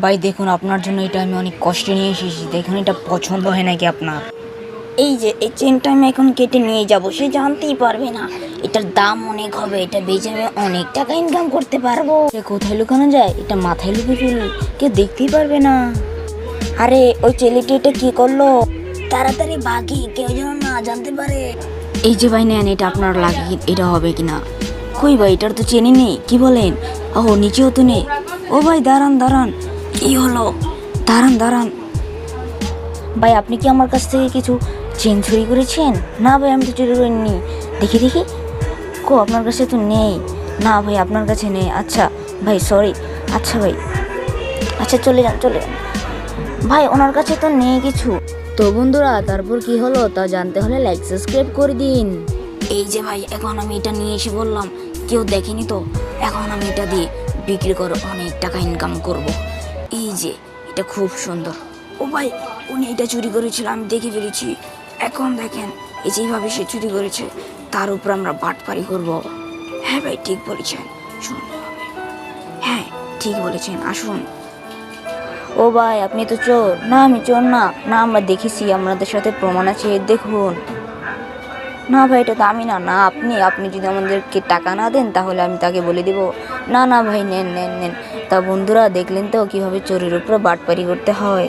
ভাই দেখুন, আপনার জন্য এটা আমি অনেক কষ্টে নিয়ে এসেছি। দেখুন এটা পছন্দ হয় নাকি আপনার? এই যে এই চেনটা আমি এখন কেটে নিয়ে যাব, সে জানতেই পারবে না। এটার দাম অনেক হবে, এটা বেচে আমি অনেক টাকা ইনকাম করতে পারবো। এটা কোথায় লুকানো যায়? এটা মাথায় লুকিয়ে ফেল, কেউ দেখতেই পারবে না। আরে ওই ছেলেটি এটা কি করলো? তাড়াতাড়ি ভাগি, কেউ যেন না জানতে পারে। এই যে ভাই নেন, এটা আপনার লাগে, এটা হবে কিনা? কই ভাই, এটার তো চেনি নেই, কি বলেন? ও নিচেও তো নেই। ও ভাই দাঁড়ান দাঁড়ান, কি হলো? দাঁড়ান দাঁড়ান। ভাই আপনি কি আমার কাছ থেকে কিছু চেন চুরি করেছেন? না ভাই, আমি তো চুরি করিনি। দেখি দেখি, কো আপনার কাছে তো নেই। না ভাই, আপনার কাছে নেই। আচ্ছা ভাই, সরি। আচ্ছা ভাই, আচ্ছা চলে যান চলে যান। ভাই ওনার কাছে তো নেই কিছু। তো বন্ধুরা, তারপর কি হলো তা জানতে হলে লাইক সাবস্ক্রাইব করে দিন। এই যে ভাই, এখন আমি এটা নিয়ে এসে বললাম, কেউ দেখেনি তো। এখন আমি এটা দিয়ে বিক্রি করে অনেক টাকা ইনকাম করব। এই যে এটা খুব সুন্দর। ও ভাই, উনি এটা চুরি করেছিল, আমি দেখে ফেলেছি। এখন দেখেন, এই যেভাবে সে চুরি করেছে, তার উপর আমরা বাটপারি করব। হ্যাঁ ভাই, ঠিক বলেছেন। শুনুন, হ্যাঁ ঠিক বলেছেন, আসুন। ও ভাই, আপনি তো চোর? না আমি চোর না। না আমরা দেখেছি, আমাদের সাথে প্রমাণ আছে, দেখুন। না ভাই, এটা তো আমি না। না আপনি আপনি যদি আমাদেরকে টাকা না দেন তাহলে আমি তাকে বলে দিব। না না ভাই, নেন নেন নেন। তা বন্ধুরা দেখলেন তো কিভাবে চোরের উপরে বাটপারি করতে হয়।